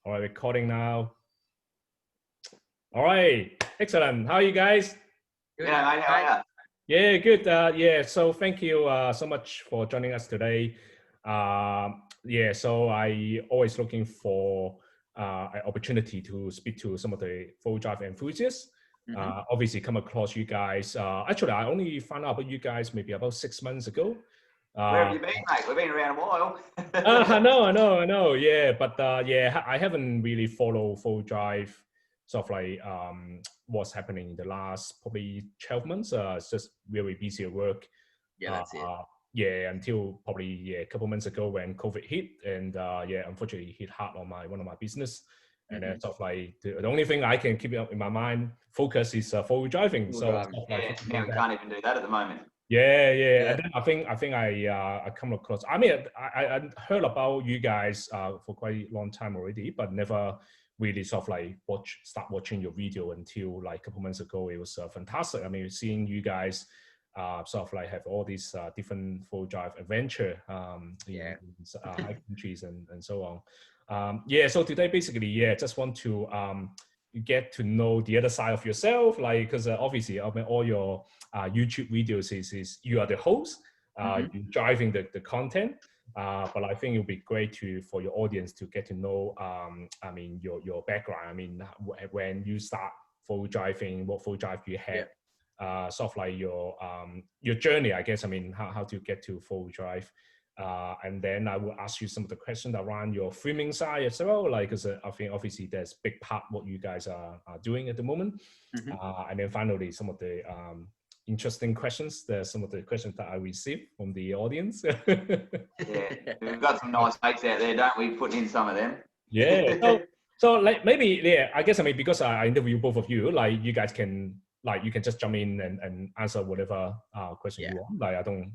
All right, recording now. All right, excellent. How are you guys? Good. Yeah, mate, how are you? Yeah, good. Yeah, so thank you so much for joining us today. Yeah, so I always looking for an opportunity to speak to some of the full drive enthusiasts. Obviously, come across you guys. Actually, I only found out about you guys maybe about 6 months ago. Where have you been, mate? We've been around a while. I know. Yeah, but yeah, I haven't really followed full drive sort of like what's happening in the last probably 12 months. It's just really busy at work. Yeah, that's it. Yeah, until probably a couple months ago when COVID hit, and yeah, unfortunately hit hard on one of my business. And then sort of like the only thing I can keep up in my mind focus is full driving. Yeah, now we can't even do that at the moment. Yeah. And then I think I come across. I mean, I heard about you guys for quite a long time already, but never really sort of like start watching your video until like a couple months ago. It was fantastic. I mean, seeing you guys sort of like have all these different full drive adventure in high countries and so on. Yeah. So today, basically, just want to get to know the other side of yourself, like because obviously, I mean, all your YouTube videos is you are the host, you're driving the content, but I think it would be great for your audience to get to know, I mean, your background. I mean, when you start full driving, what full drive you had, sort of like your journey, I guess. I mean, how to get to full drive. And then I will ask you some of the questions around your filming side as well, like because I think obviously there's big part what you guys are doing at the moment. And then finally, some of the interesting questions. There's some of the questions that I received from the audience. Yeah, we've got some nice mates out there, don't we? Putting in some of them. Yeah. So like maybe I guess I mean because I interview both of you, like you guys can you can just jump in and answer whatever question you want. Like I don't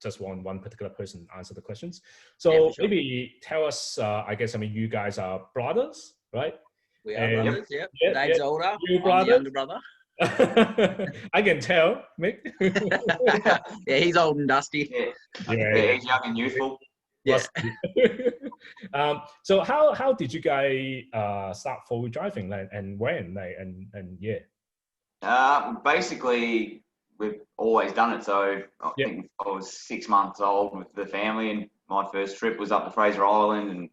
just want one particular person answer the questions. So maybe tell us, I guess, I mean, you guys are brothers, right? We are brothers, yeah. Dave's older, you I'm the younger brother. I can tell, Mick. Yeah, he's old and dusty. Yeah, he's young and youthful. Yeah. So how did you guys start full driving, like, and when, like, and yeah? Basically, we've always done it. So I think I was 6 months old with the family, and my first trip was up to Fraser Island, and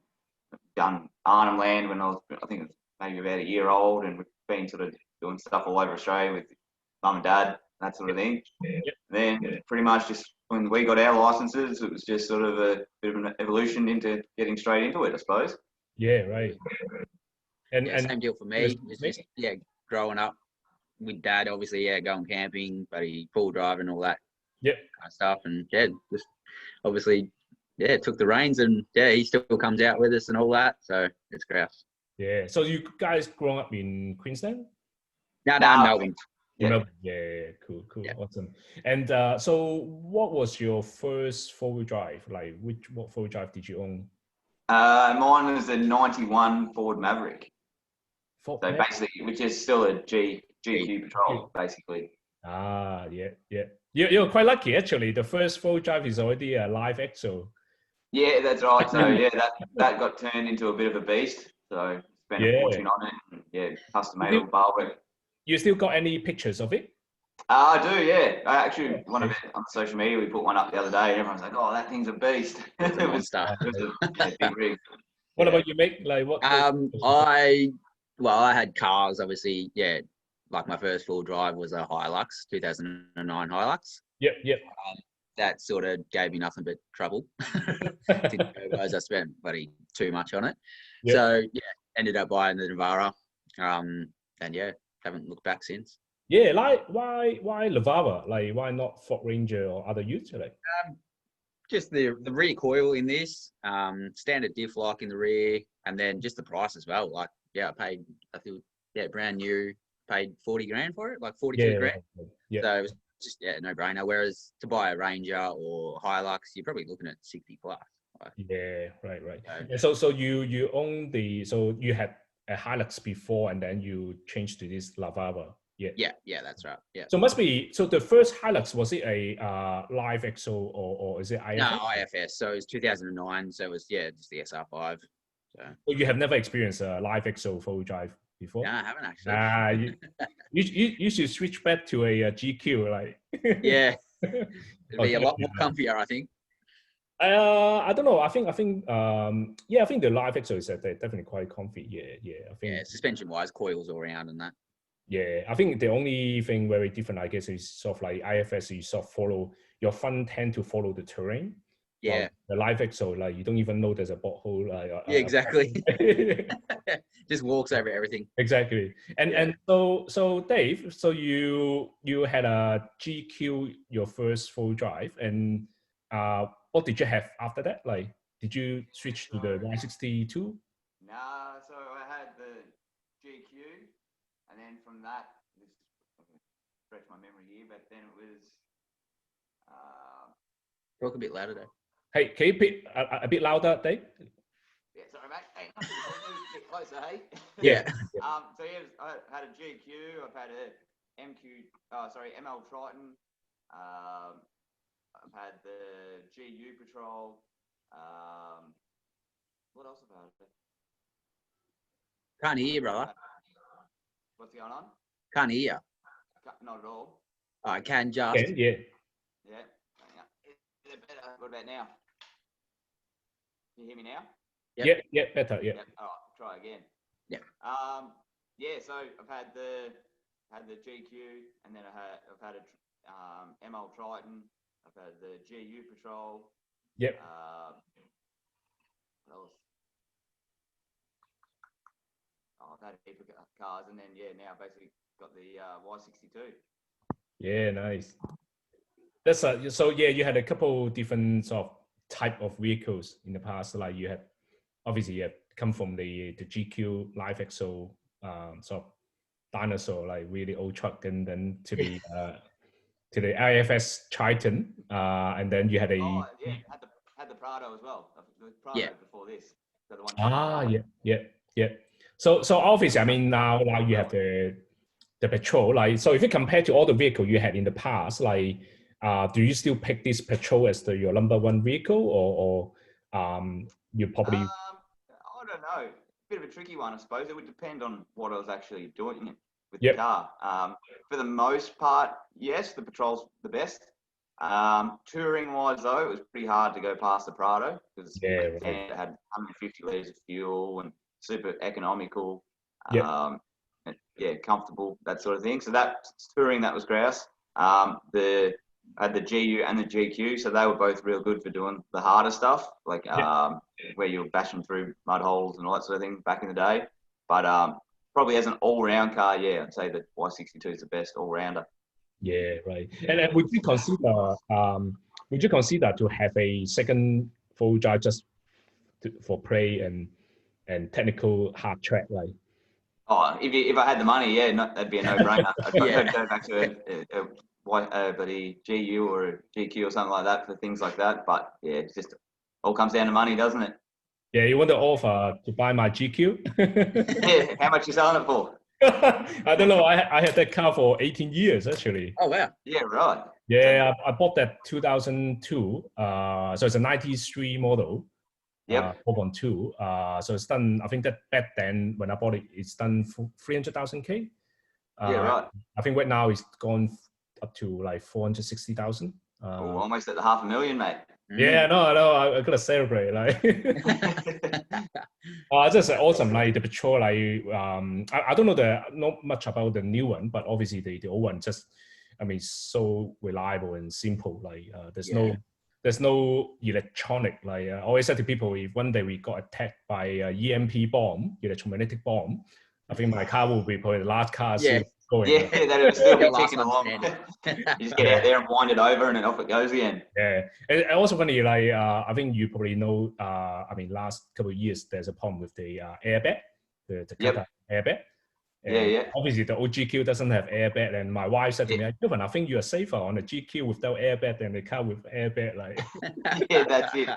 done Arnhem Land when I think it was maybe about a year old, and we've been sort of doing stuff all over Australia with mum and dad, that sort of thing. Then pretty much just when we got our licenses, it was just sort of a bit of an evolution into getting straight into it, I suppose. Yeah, right. And same deal for me. It's just growing up with dad, obviously, going camping, but he full drive and all that kind of stuff. And just obviously, took the reins, and he still comes out with us and all that. So it's great. Yeah. So you guys grown up in Queensland? No, Melbourne. Yeah, cool, yeah. Awesome. And so what was your first four-wheel drive? Like what four-wheel drive did you own? Mine was a 91 Ford Maverick. Basically, which is still a GQ Patrol, basically. Yeah. You're quite lucky, actually. The first full drive is already a live axle. Yeah, that's right. So that got turned into a bit of a beast. So spent a fortune on it. And, custom made all bar work. You still got any pictures of it? I do, yeah. I actually one of it on social media. We put one up the other day, and everyone's like, "Oh, that thing's a beast." It's a monster. It was a big rig. What about you, Mick? Like what? I had cars, obviously. Yeah, like my first full drive was a Hilux, 2009 Hilux. Yep. That sort of gave me nothing but trouble. I spent too much on it. Yep. So ended up buying the Navara, and haven't looked back since. Yeah, like why Navara? Like why not Ford Ranger or other utes? Like just the rear coil in this, standard diff lock in the rear, and then just the price as well. Like I paid, I think brand new, paid 40 grand for it, like 42 grand. Yeah. So it was just no brainer. Whereas to buy a Ranger or Hilux, you're probably looking at 60 plus. Yeah, right. So you own so you had a Hilux before, and then you changed to this Navara. Yeah, that's right. Yeah. So the first Hilux, was it a live axle or is it IFS? No, IFS. So it was 2009. So it was just the SR5. So. Well, you have never experienced a live EXO full drive before? No, I haven't actually. You should switch back to a GQ, like. Yeah, it'd be a lot more comfier, I think. I don't know. I think yeah, I think the live EXO is definitely quite comfy. Yeah. I think suspension wise, coils all around and that. Yeah, I think the only thing very different, I guess, is sort of like IFS. You sort of follow your front tend to follow the terrain. Yeah. The live EXO, like you don't even know there's a pothole. Yeah, exactly. Just walks over everything. Exactly. And so Dave, so you had a GQ your first full drive, and what did you have after that? Like, did you switch to the Y62? Nah, so I had the GQ, and then from that, this stretch my memory here, but then it was. Talk a bit louder, Dave. Hey, can you pick a bit louder, Dave? Yeah, sorry, mate. Hey, a bit closer, hey? Yeah. So yeah, I had a GQ, I've had a ML Triton, I've had the GU Patrol, what else have I had? Can't hear you, brother. What's going on? Can't hear you. Not at all. I can just. Yeah. Is it better? What about now? Can you hear me now? Yep. Yeah, better. Yeah. Yep. All right, try again. Yeah. So I've had the GQ, and then I've had a ML Triton. I've had the GU Patrol. Yep. What else? I've had a heap of cars, and then now basically got the Y62. Yeah, nice. That's so yeah. You had a couple different sort of type of vehicles in the past. Like you had obviously you have come from the GQ Live EXO sort of dinosaur, like really old truck, and then to the IFS Triton, and then you had a had the Prado as well. The Prado before this. The one yeah. So obviously, I mean now you have the Patrol. Like, so if you compare to all the vehicle you had in the past, like do you still pick this Patrol as your number one vehicle, or you probably? I don't know. Bit of a tricky one, I suppose. It would depend on what I was actually doing with the car. For the most part, yes, the Patrol's the best. Touring wise though, it was pretty hard to go past the Prado because it had 150 litres of fuel and super economical. Comfortable, that sort of thing. So that touring, that was grouse. I had the GU and the GQ, so they were both real good for doing the harder stuff, like where you were bashing through mud holes and all that sort of thing back in the day. But probably as an all-round car, I'd say the Y62 is the best all-rounder. Yeah, right. And would you consider to have a second full drive just for play and technical hard track, like? Oh, if I had the money, that'd be a no-brainer. I'd go back to a GU or a GQ or something like that for things like that. But it just all comes down to money, doesn't it? Yeah, you want to offer to buy my GQ? Yeah, how much you selling it for? I don't know. I had that car for 18 years actually. Oh wow. Yeah, right. Yeah, I bought that 2002. So it's a 93 model. 4.2. So it's done. I think that back then when I bought it, it's done 300,000 K. Right. I think right now it's gone up to like 460,000. Almost at the 500,000, mate. Yeah, no, I gotta celebrate. Like, just awesome. Like the Patrol, like I don't know not much about the new one, but obviously the old one just, I mean, so reliable and simple. Like there's no electronic. Like I always said to people, if one day we got attacked by a EMP bomb, electromagnetic bomb, I think my car will be probably the last car going. Yeah, that would still be ticking along. You just get out there and wind it over, and then off it goes again. Yeah, and also funny, like I think you probably know. I mean, last couple of years, there's a problem with the airbag, the airbag. And obviously, the old GQ doesn't have airbag, and my wife said to me, "Kevin, I think you are safer on a GQ without airbag than the car with airbag." Like, yeah, that's it.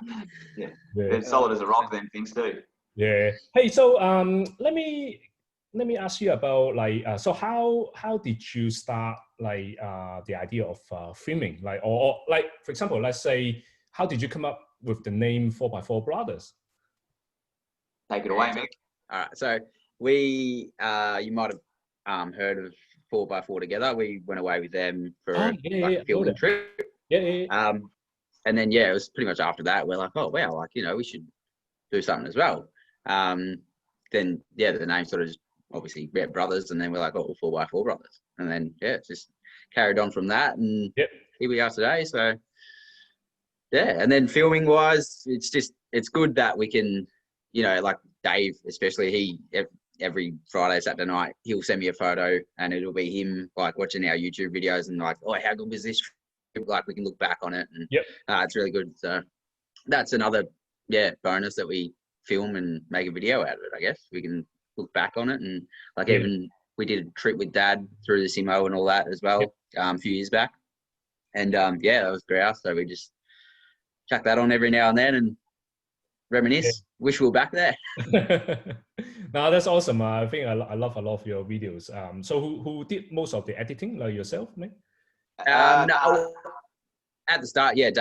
Yeah, they're solid as a rock. Them things too. Yeah. Hey, so let me ask you about like so how did you start like the idea of filming, like or like for example, let's say how did you come up with the name 4x4 Brothers? Take it away, Mick. All right. So we, you might have heard of 4x4 Together. We went away with them for a filming trip. Yeah. And then, it was pretty much after that, we're like, oh, wow, like, we should do something as well. Then, the name sort of just obviously Red Brothers, and then we're like, oh, 4x4 Brothers. And then, it's just carried on from that. And here we are today. So, and then filming wise, it's good that we can, like Dave, especially, every Friday, Saturday night, he'll send me a photo and it'll be him like watching our YouTube videos and like, oh, how good was this? Like we can look back on it and it's really good. So that's another, bonus that we film and make a video out of it, I guess. We can look back on it and like even we did a trip with Dad through the Simo and all that as well a few years back. And that was grouse. So we just chuck that on every now and then and reminisce. Wish we were back there. No, that's awesome. I think I love a lot of your videos. So who did most of the editing, like yourself, Nick? No, at the start, Dave.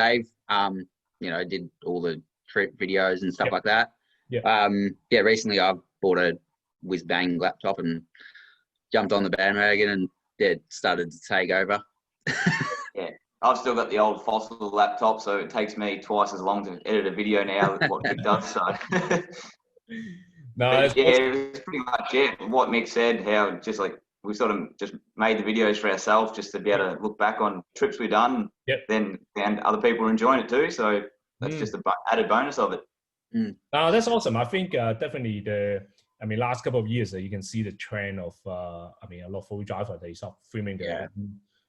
Did all the trip videos and stuff like that. Recently I bought a whiz bang laptop and jumped on the bandwagon and started to take over. I've still got the old Fossil laptop, so it takes me twice as long to edit a video now than what Mick does. So, it was pretty much what Mick said. How just like we sort of just made the videos for ourselves, just to be able to look back on trips we've done. Then and other people are enjoying it too. So that's just an added bonus of it. That's awesome. I think definitely last couple of years you can see the trend of a lot of four-wheel driver they start filming their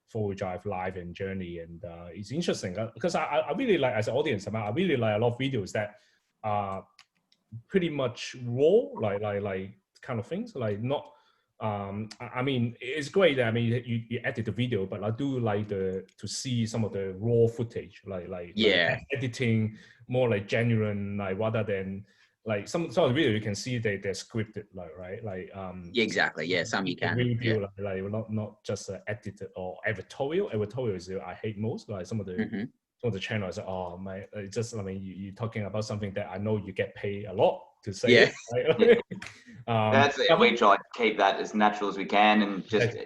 four-wheel drive live and journey, and it's interesting because I really like, as an audience, I really like a lot of videos that are pretty much raw, like kind of things, like not. It's great that you edit the video, but I do like to see some of the raw footage, like editing more like genuine, like rather than like some of the video you can see they're scripted, exactly, some you can like not just edited or editorial is I hate most, like some of the channels it's just you're talking about something that I know you get paid a lot to say that's it. We try to keep that as natural as we can and just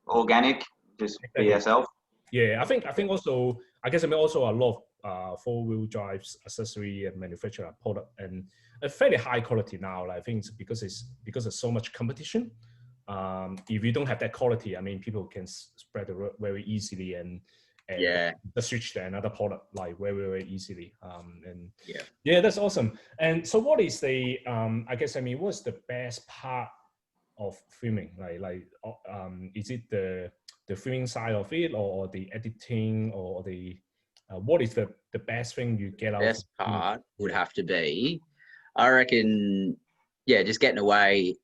organic, just be ourselves. I think also I guess also a lot of four-wheel drives accessory and manufacturer product and a fairly high quality now. I think it's because there's so much competition. If you don't have that quality, people can spread the word very easily and switch to another product like very, very easily. That's awesome. And so what is the what's the best part of filming? Is it the filming side of it, or the editing, or the what is the best thing you get out? The best part would have to be, I reckon, just getting away.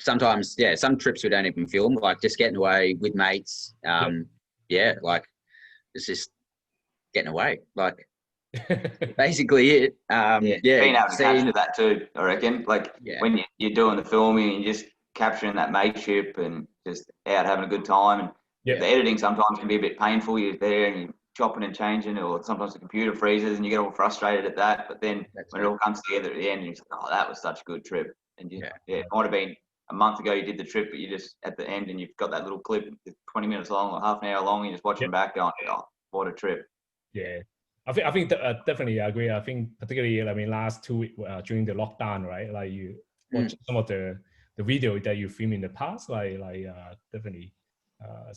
Sometimes, some trips we don't even film, like just getting away with mates. Like it's just getting away, like basically it. Being able to capture that too, I reckon. Like when you're doing the filming and you're just capturing that mateship and just out having a good time. And the editing sometimes can be a bit painful. You're there and you're chopping and changing, or sometimes the computer freezes and you get all frustrated at that. But then when it all comes together at the end, and you're like, oh, that was such a good trip. And it might have been a month ago you did the trip, but you just at the end and you've got that little clip, 20 minutes long or half an hour long, and you're just watching back going, oh, what a trip. I think definitely I agree. I think particularly last 2 weeks during the lockdown, right? Like you watch some of the video that you filmed in the past, definitely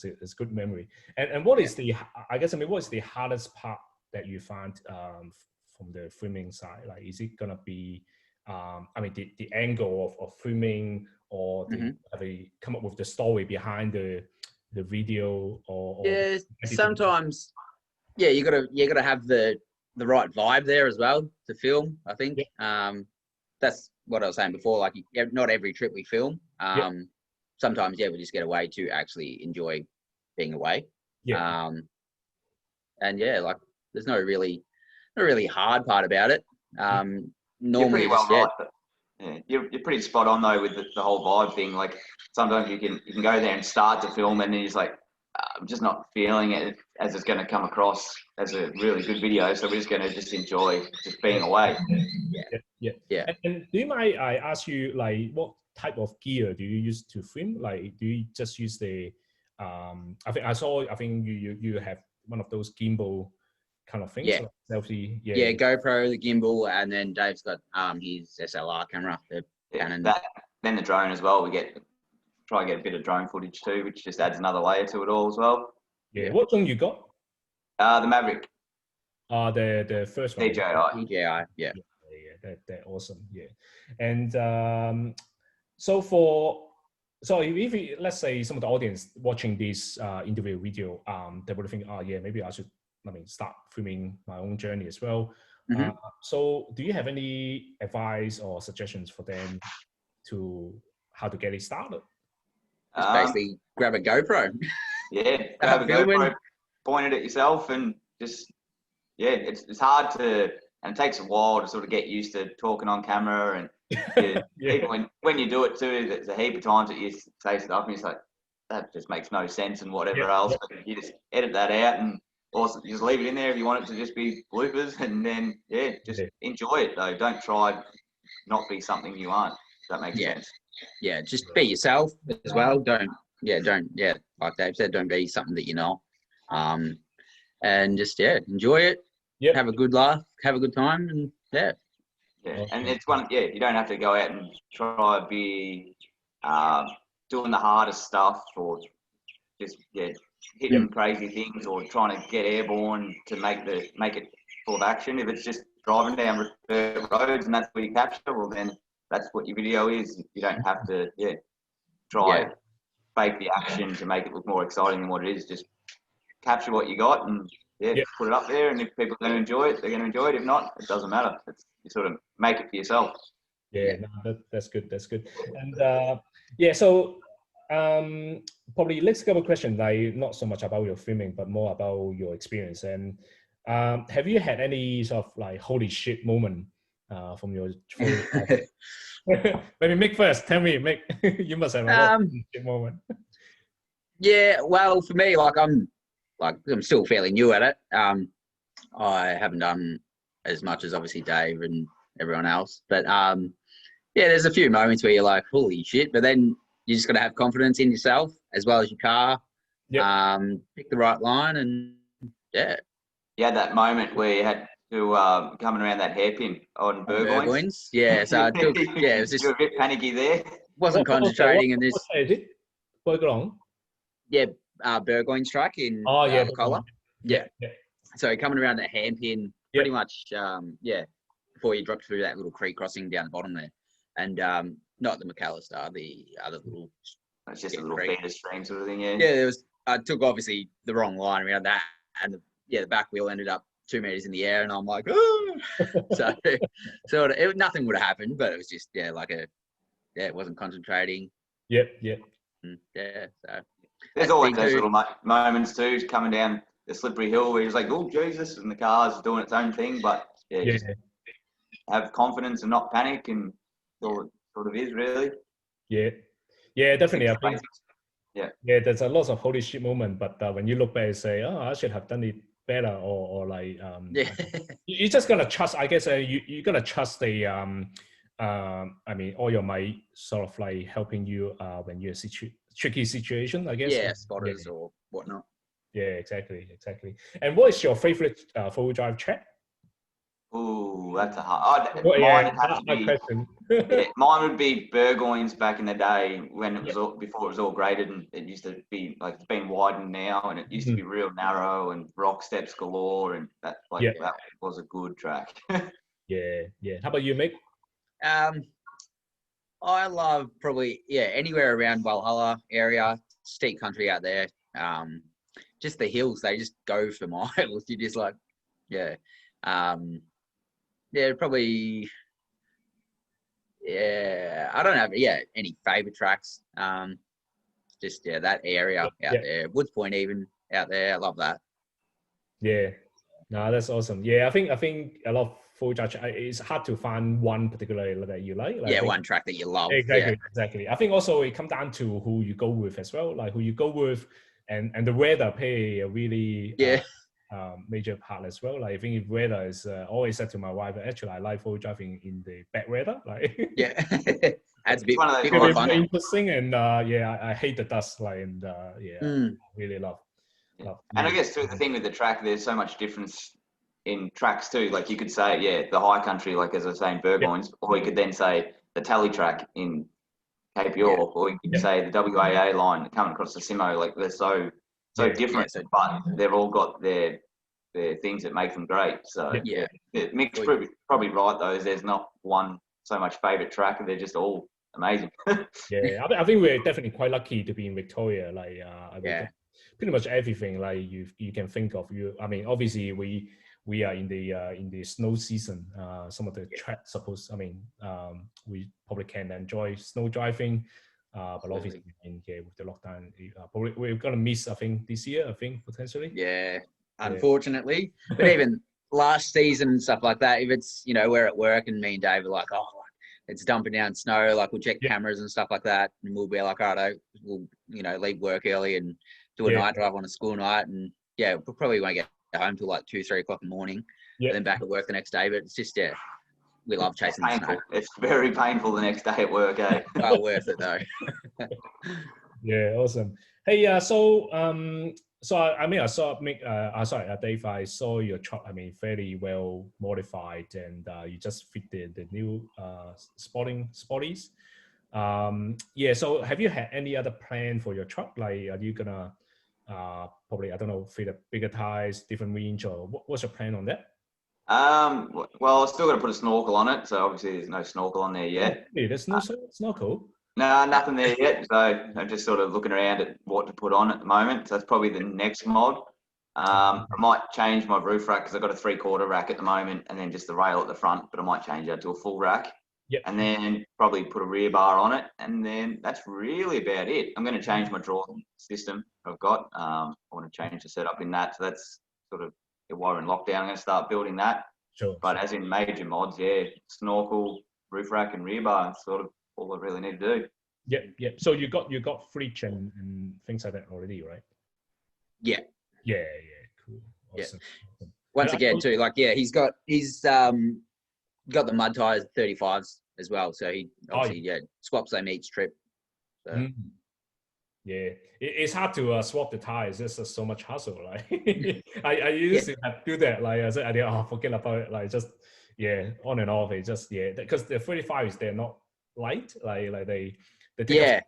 it's good memory. And what is what is the hardest part that you find from the filming side? Like, is it gonna be the angle of filming, or have they come up with the story behind the video, or sometimes you gotta have the right vibe there as well to film, I think. That's what I was saying before, like not every trip we film. Sometimes we just get away to actually enjoy being away. And like there's no really hard part about it. Normally you're pretty spot on though with the whole vibe thing. Like sometimes you can go there and start to film and then you're just like, I'm just not feeling it as it's going to come across as a really good video, so we're just going to enjoy just being away. Yeah. Yeah. And do you mind I ask you, like, what type of gear do you use to film? Like, do you just use the, I think you have one of those gimbal kind of things, Yeah. like selfie. Yeah. Yeah, GoPro, the gimbal, and then Dave's got his SLR camera, the Canon. Then the drone as well. Try and get a bit of drone footage too, which just adds another layer to it all as well. Yeah. What drone you got? The Maverick. The first one. DJI. Yeah. Yeah, they're awesome. Yeah. And so if you, let's say some of the audience watching this interview video, they would think, oh yeah, maybe I should, start filming my own journey as well. Mm-hmm. So do you have any advice or suggestions for them to how to get it started? Just basically grab a GoPro. Yeah, grab a GoPro, point it at yourself, and just it's hard to, and it takes a while to sort of get used to talking on camera, and when you do it too, there's a heap of times that you say stuff and you're like, that just makes no sense and whatever else. But you just edit that out, and also just leave it in there if you want it to just be bloopers, and then just enjoy it though. Don't try not be something you aren't. If that makes sense. Yeah, just be yourself as well. Don't like Dave said, don't be something that you're not. And just enjoy it. Yep. Have a good laugh, have a good time, and and it's you don't have to go out and try to be doing the hardest stuff, or just hitting crazy things, or trying to get airborne to make it full of action. If it's just driving down roads and that's what you capture, well then that's what your video is. You don't have to try fake the action to make it look more exciting than what it is. Just capture what you got and put it up there, and if people are going to enjoy it, they're going to enjoy it. If not, it doesn't matter. You sort of make it for yourself. That's good. And so probably let's go a question, like not so much about your filming but more about your experience. And have you had any sort of like holy shit moment from your maybe Mick first? Tell me, Mick. You must have a holy shit moment. Well, for me, I'm still fairly new at it. I haven't done as much as obviously Dave and everyone else, but there's a few moments where you're like, holy shit, but then you just got to have confidence in yourself as well as your car. Pick the right line, and you had that moment where you had to coming around that hairpin on Burgoyne's. So I took it was just, you were a bit panicky there. Wasn't concentrating in this. What is it? Burgoyne? Burgoyne's track in Collar. So coming around that hairpin, pretty much before you drop through that little creek crossing down the bottom there, and not the McAllister, the other little. It's just a little feeder stream sort of thing. I took obviously the wrong line around that, and the back wheel ended up 2 meters in the air, and I'm like, oh! so nothing would have happened, but it was just it wasn't concentrating. So there's always those little moments too, coming down the slippery hill where you're just like, oh Jesus, and the car's doing its own thing, but just have confidence and not panic, and all it sort of is really. Definitely. I think there's a lot of holy shit moment, but when you look back and say, oh, I should have done it better, or you're just gonna trust. I guess you're gonna trust the all your might sort of like helping you when you're tricky situation, I guess. Spotters or whatnot. Exactly. And what is your favorite four-wheel drive track? Ooh, that's a hard. Mine would be Burgoyne's back in the day when it was before it was all graded, and it used to be like, it's been widened now, and it used to be real narrow and rock steps galore, and that was a good track. How about you, Mick? I love probably anywhere around Valhalla area, steep country out there. Just the hills, they just go for miles. You just like probably I don't have any favorite tracks. Just that area out there, Woods Point even out there. I love that. No, that's awesome. I think a lot of four-wheel drive, it's hard to find one particular that you like. One track that you love. Exactly. I think also it comes down to who you go with as well, like who you go with, and the weather play a really major part as well. Like I think weather is always said to my wife, actually I like four-wheel driving in the bad weather. Like yeah, adds a bit more more fun. interesting, and I hate the dust. Like and I really love. And I guess too, the thing with the track, there's so much difference in tracks too. Like you could say, the high country, like as I was saying, Burgoyne's, or you could then say the Tally track in Cape York, or you could say the WAA line coming across the Simo. Like they're so different, but they've all got their things that make them great. So Mick's probably right though. There's not one so much favourite track. They're just all amazing. I think we're definitely quite lucky to be in Victoria. Like pretty much everything like you can think of. I mean, obviously we are in the snow season. Some of the tracks we probably can enjoy snow driving, but obviously with the lockdown, probably we're gonna miss. I think this year. I think potentially. Yeah, unfortunately, but even last season and stuff like that. If it's we're at work and me and Dave are like, oh, it's dumping down snow. Like we'll check cameras and stuff like that, and we'll be like, all right, we'll leave work early and do a night drive on a school night, and we probably won't get home till like 2-3 o'clock in the morning, and then back at work the next day. But it's just we love chasing the snow. It's very painful the next day at work, eh? Well worth it though. Yeah, awesome. Hey, so I mean, I saw Mick. Dave, I saw your truck. I mean, fairly well modified, and you just fit the new sporties. So have you had any other plan for your truck? Like, are you gonna probably, I don't know, fit a bigger tires, different range, or what's your plan on that? Well, I've still got to put a snorkel on it, so obviously there's no snorkel on there yet. Yeah, there's no snorkel. No, nothing there yet. So I'm just sort of looking around at what to put on at the moment. So that's probably the next mod. I might change my roof rack because I've got a 3/4 rack at the moment, and then just the rail at the front. But I might change that to a full rack. Yep. And then probably put a rear bar on it, and then that's really about it. I'm going to change my draw system I've got. I want to change the setup in that. So that's sort of while we're in lockdown. I'm going to start building that. Sure. But as in major mods, snorkel, roof rack, and rear bar. It's sort of all I really need to do. Yeah. So you got fridge and things like that already, right? Yeah. Cool. Awesome. Yeah. Once again, too, like he's got the mud tires 35s as well, so he obviously swaps them each trip. So. Yeah, it's hard to swap the tires. It's just so much hassle. Like I used to do that. Like I said, forget about it. Like just on and off. It just because the 35s they're not light. Like they take up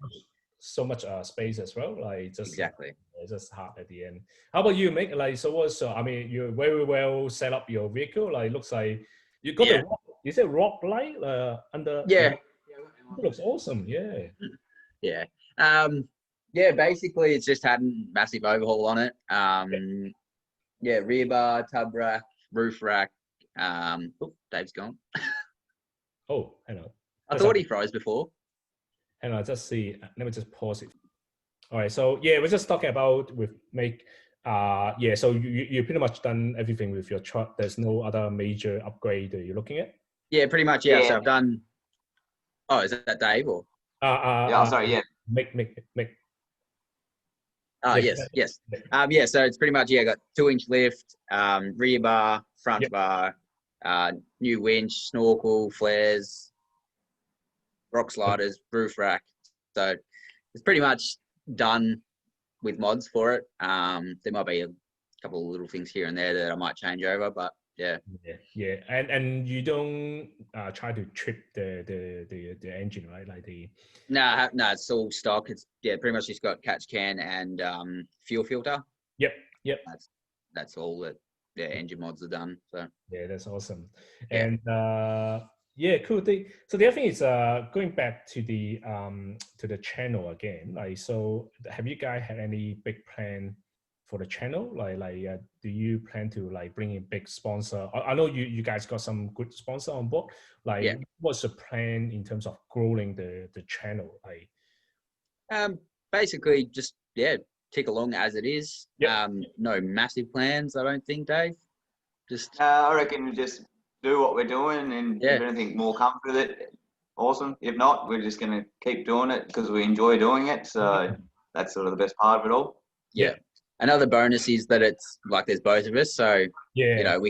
so much space as well. Like just exactly. It's just hard at the end. How about you, Mick? Like I mean, you very well set up your vehicle. Like looks like you got the rock, you said rock light under. Yeah. It looks awesome. Yeah. Yeah. Basically it's just had a massive overhaul on it. Rear bar, tub rack, roof rack. Dave's gone. Oh, hang on. I thought he froze before. Hang on, just see. Let me just pause it. All right, so we're just talking about with Mick. So you pretty much done everything with your truck. There's no other major upgrade that you're looking at? Yeah, pretty much, So I've done... Oh, is that Dave or? Mick. Oh, yes. So it's pretty much, I got 2-inch lift, rear bar, front bar, new winch, snorkel, flares, rock sliders, roof rack. So it's pretty much done with mods for it. There might be a couple of little things here and there that I might change over, but yeah. And you don't try to trip the engine, right? Like no, it's all stock. It's pretty much just got catch can and fuel filter. Yep. That's all that engine mods are done. So yeah, that's awesome. And cool. So the other thing is going back to the channel again. Like, so have you guys had any big plan for the channel? Like do you plan to like bring in big sponsor? I know you guys got some good sponsor on board. Like, what's the plan in terms of growing the channel? Like, basically just tick along as it is. No massive plans, I don't think, Dave. Just I reckon we just do what we're doing, and if anything more comes with it, awesome. If not, we're just going to keep doing it because we enjoy doing it. So that's sort of the best part of it all. another bonus is that it's like there's both of us. So, you know,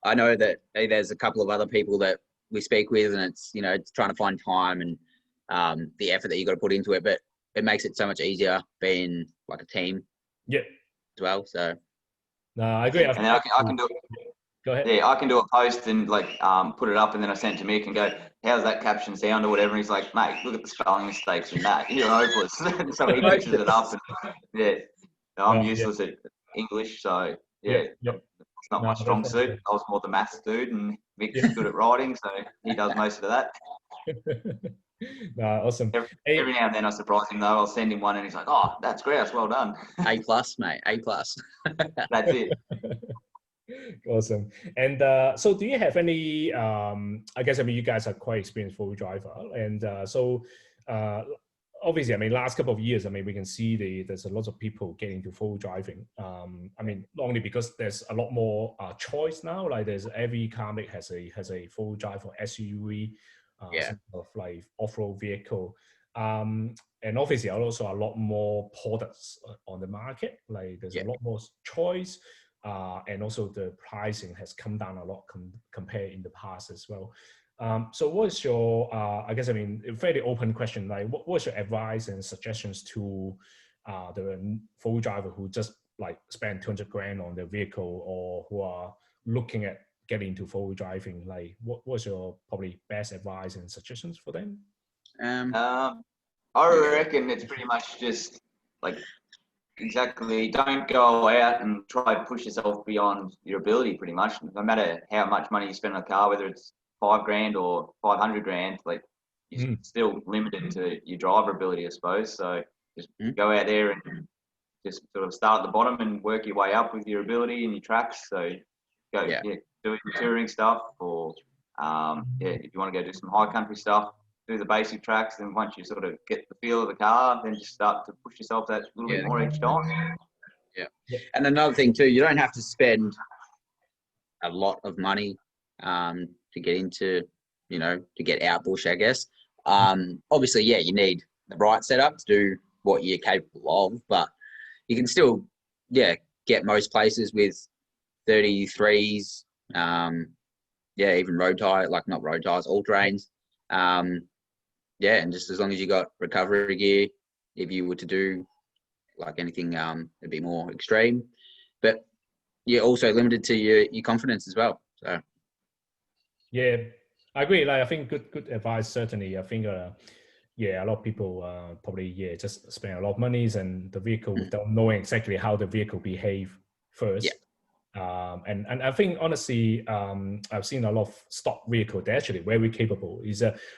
I know that there's a couple of other people that we speak with, and it's, you know, it's trying to find time and the effort that you got to put into it, but it makes it so much easier being like a team. Yeah. As well. So. No, I agree. And then I can do it. Go ahead. Yeah, I can do a post and like put it up, and then I send it to Mick and go, "How's that caption sound?" or whatever. And he's like, "Mate, look at the spelling mistakes in that. You're hopeless." So he fixes it up. And I'm useless at English, so it's not my strong suit. I was more the maths dude, and Mick's good at writing, so he does most of that. No, awesome. Every now and then I surprise him though. I'll send him one, and he's like, "Oh, that's grouse. Well done." A+, mate. A+. That's it. Awesome. And so do you have any, I guess, I mean, you guys are quite experienced four-wheel driver. And obviously, I mean, last couple of years, I mean, we can see there's a lot of people getting into four-wheel driving. I mean, not only because there's a lot more choice now, like every car make has a four-wheel drive or SUV, some of like off-road vehicle. And obviously also a lot more products on the market. Like there's a lot more choice. And also the pricing has come down a lot compared in the past as well. So what's your, I guess, I mean, a fairly open question, like what's your advice and suggestions to the four-wheel driver who just like spend 200 grand on their vehicle, or who are looking at getting into four-wheel driving? Like what's your probably best advice and suggestions for them? I reckon it's pretty much just like, exactly. Don't go out and try to push yourself beyond your ability. Pretty much, no matter how much money you spend on a car, whether it's $5 grand or 500 grand, like you're still limited to your driver ability, I suppose. So just go out there and just sort of start at the bottom and work your way up with your ability and your tracks. So go do your touring stuff, or if you want to go do some high country stuff, do the basic tracks. Then once you sort of get the feel of the car, then just start to push yourself that little bit more each time. Yeah. And another thing too, you don't have to spend a lot of money to get into, you know, to get out bush, I guess. Obviously, you need the right setup to do what you're capable of, but you can still, get most places with 33s, even road tire, like not road tires, all terrains. And just as long as you got recovery gear, if you were to do like anything a bit more extreme, but you're also limited to your confidence as well. So I agree. Like I think good advice. Certainly, I think a lot of people probably just spend a lot of money and the vehicle without knowing exactly how the vehicle behave first. And I think honestly, I've seen a lot of stock vehicle. They're actually very capable.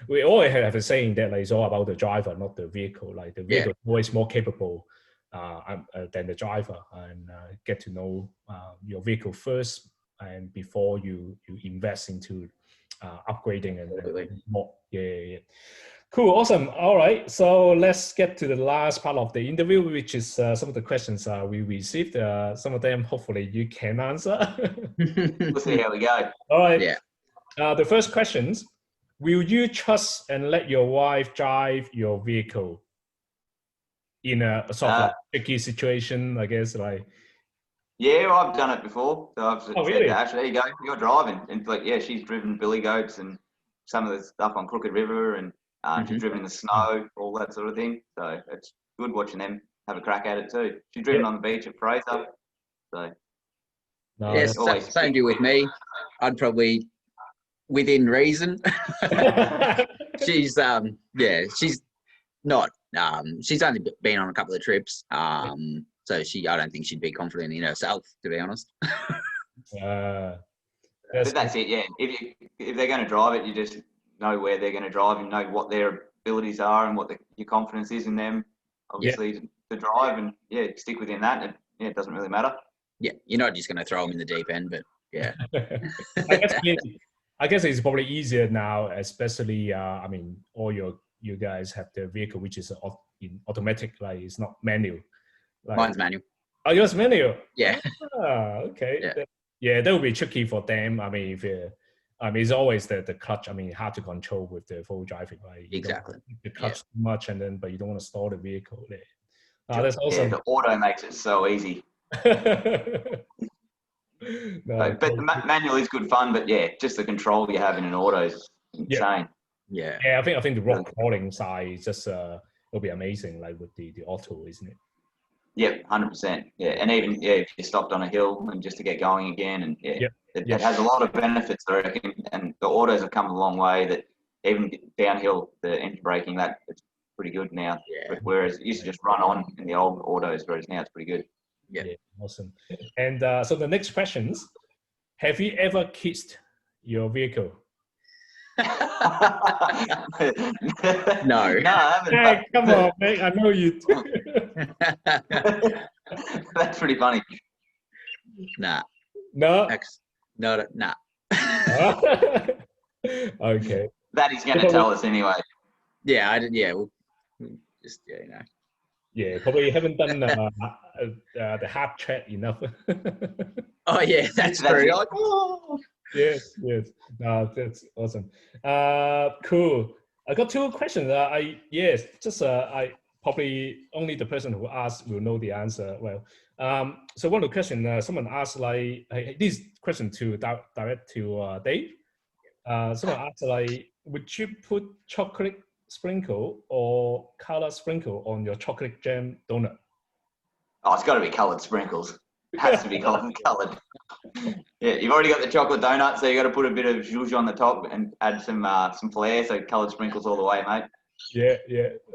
We always have a saying that like, it's all about the driver, not the vehicle. Like the vehicle is always more capable than the driver, and get to know your vehicle first, and before you invest into upgrading and more. Cool, awesome. All right, so let's get to the last part of the interview, which is some of the questions we received. Some of them, hopefully, you can answer. We'll see how we go. All right. The first questions: will you trust and let your wife drive your vehicle in a sort of like tricky situation? I guess like. Yeah, I've done it before. So I've said really? to Ash, there you go, you're driving. And like, she's driven billy goats and some of the stuff on Crooked River, and she's driven in the snow, all that sort of thing. So it's good watching them have a crack at it too. She's driven on the beach at Fraser. So same deal with me. I'd probably, within reason. She's she's not. She's only been on a couple of trips. So I don't think she'd be confident in herself, to be honest. But that's it. Yeah, if they're going to drive it, you just know where they're going to drive and know what their abilities are and what your confidence is in them. Obviously, to drive, and stick within that. It doesn't really matter. Yeah, you're not just going to throw them in the deep end, but I guess it's probably easier now, especially. I mean, all you guys have the vehicle which is in automatic, like it's not manual. Like, mine's manual. Oh, yours manual? Yeah. Okay. That would be tricky for them. I mean, it's always the clutch. I mean, hard to control with the full driving, right? Exactly. The clutch too much, but you don't want to stall the vehicle there. That's awesome. The auto makes it so easy. No, but the manual is good fun, but yeah, just the control you have in an auto is insane. Yeah. Yeah, I think the rock crawling side is just it'll be amazing, like with the auto, isn't it? Yep, 100%. Yeah, and even if you stopped on a hill and just to get going again, and it has a lot of benefits, I reckon. And the autos have come a long way. That even downhill, the engine braking, that it's pretty good now. Yeah. Whereas it used to just run on in the old autos, whereas now it's pretty good. Yeah, awesome. And so the next questions: have you ever kissed your vehicle? No. No, I haven't. Hey, come on, mate. I know you do. That's pretty funny. Nah. No. Nah. Okay. That he's going to tell us anyway. Yeah, I did. Yeah, we'll just you know. Yeah, probably haven't done the hard chat enough. Oh yeah, that's true. Like, oh. Yes. That's awesome. Cool. I got two questions. I probably only the person who asked will know the answer. Well, so one of the questions someone asked, like, this question to direct to Dave. Someone asked, like, would you put chocolate sprinkle or color sprinkle on your chocolate jam donut? Oh, it's got to be coloured sprinkles. It has to be coloured. Yeah, you've already got the chocolate donut, so you got to put a bit of zhuzh on the top and add some flair, so coloured sprinkles all the way, mate. Yeah.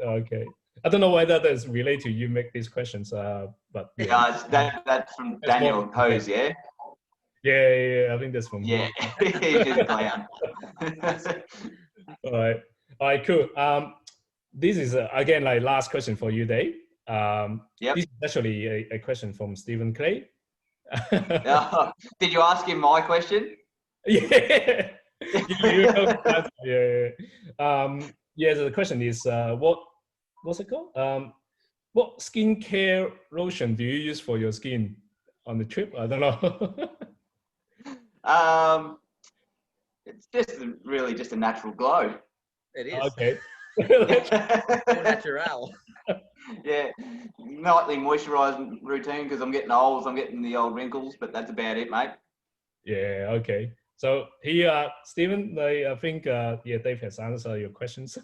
Okay. I don't know whether that's related to you make these questions, but yeah. That's from Daniel Hose, yeah. Yeah. I think that's from yeah. He's just a clown. All right, cool. This is again like last question for you, Dave. This is actually a question from Stephen Clay. Did you ask him my question? Yeah. So the question is, what's it called? What skincare lotion do you use for your skin on the trip? I don't know. It's just really just a natural glow. It is. Okay. Natural. Yeah, nightly moisturising routine because I'm getting old. I'm getting the old wrinkles, but that's about it, mate. Yeah. Okay. So here, Stephen, I think Dave has answered your questions.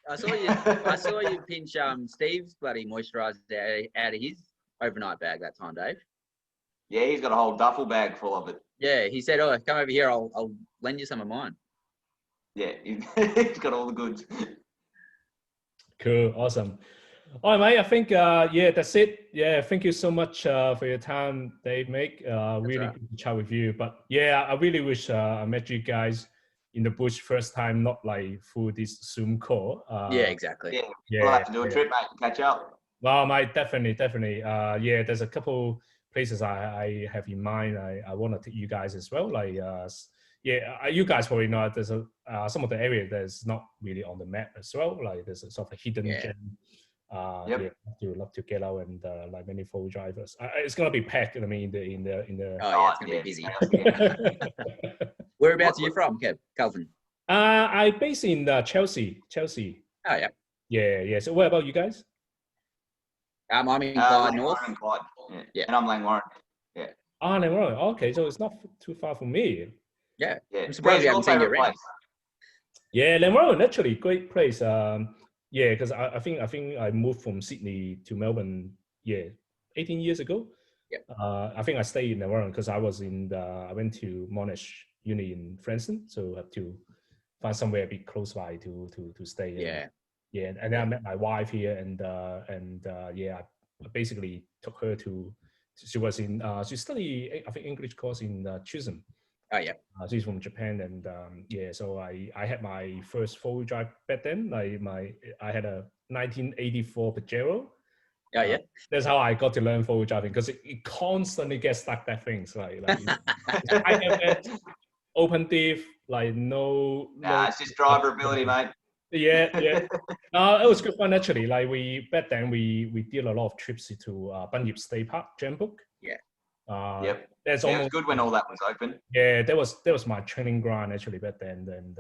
I saw you pinch Steve's bloody moisturiser out of his overnight bag that time, Dave. Yeah, he's got a whole duffel bag full of it. Yeah, he said, "Oh, come over here. I'll lend you some of mine." Yeah, he's got all the goods. Cool, awesome. All right, mate. I think that's it. Yeah, thank you so much for your time, Dave, Mick. Really good to chat with you. But yeah, I really wish I met you guys in the bush first time, not like through this Zoom call. Yeah, exactly. Yeah, we'll have to do a trip, mate, and catch up. Well, mate, definitely. There's a couple places I have in mind. I want to take you guys as well. Like, you guys probably know there's some of the area that's not really on the map as well. Like, there's a sort of hidden gem. Love to get out and like many four drivers. It's gonna be packed. I mean, in the. Oh yeah, it's gonna be busy. Whereabouts are you from, Calvin? I based in Chelsea. Oh yeah. Yeah. So, what about you guys? I'm in Clyde North. I'm in Clyde. Yeah, and I'm Langwarrin. Yeah. Langwarrin. Okay, so it's not too far from me. Yeah. I'm surprised you haven't seen you around. Yeah, Langwarrin actually great place. Yeah, because I think I moved from Sydney to Melbourne. 18 years ago. Yeah. I think I stayed in Langwarrin because I went to Monash Uni in Frankston, so I have to find somewhere a bit close by to stay. Yeah. And then I met my wife here, and I basically took her to. She was in. She studied, I think, English course in Chisholm. Oh yeah. She's from Japan, and so I had my first 4-wheel drive back then. I had a 1984 Pajero. Oh yeah. That's how I got to learn 4-wheel driving, because it constantly gets stuck. That things like I have that open diff, like no. It's just driver ability, mate. Yeah. It was good fun actually. Like back then we did a lot of trips to Bunyip State Park, Jambrook. Yeah. Yep. It was good when all that was open. Yeah, that was my training ground actually back then. And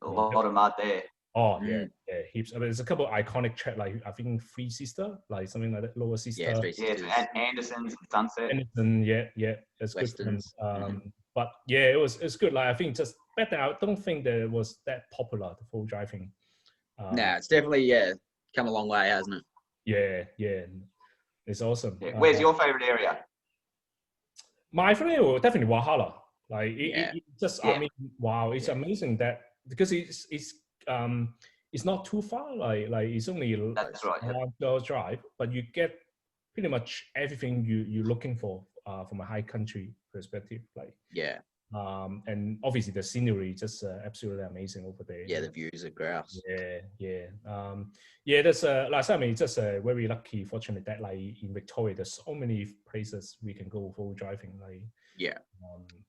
a lot of mud there. Oh yeah, heaps. I mean, there's a couple of iconic track, like I think Three Sister, like something like that, Lower Sister. Yeah, Three Sisters. Yeah, Anderson's and Sunset. Anderson, yeah, it's Westerns. good for them. But yeah, it's good. Like I think just back then, I don't think that it was that popular, the full driving. It's definitely come a long way, hasn't it? Yeah, it's awesome. Yeah. Where's your favorite area? My favorite definitely Valhalla. Like it just I mean, wow, it's amazing that because it's not too far. Like it's only that's right, 1 hour drive, but you get pretty much everything you're looking for from a high country perspective. Like and obviously the scenery just absolutely amazing over there. Yeah, the views are grouse. That's like I mean, just very lucky, fortunate that like in Victoria, there's so many places we can go for driving. Like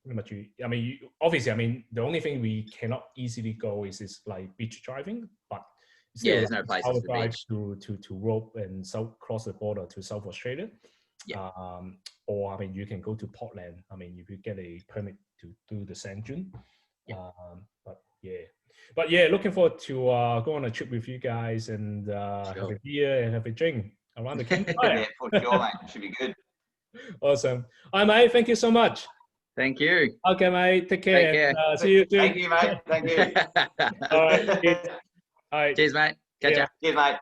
pretty much. Obviously, I mean, the only thing we cannot easily go is like beach driving, but there's no place to drive to Rope and cross the border to South Australia. Or I mean, you can go to Portland. I mean, if you get a permit to do the sand dune. But looking forward to go on a trip with you guys and have a beer and have a drink around the campfire. For sure, mate. Should be good. Awesome. All right, mate. Thank you so much. Thank you. Okay, mate. Take care. See you soon. Thank you, mate. Thank you. All right. All right. Cheers, mate. Catch ya. Cheers, mate.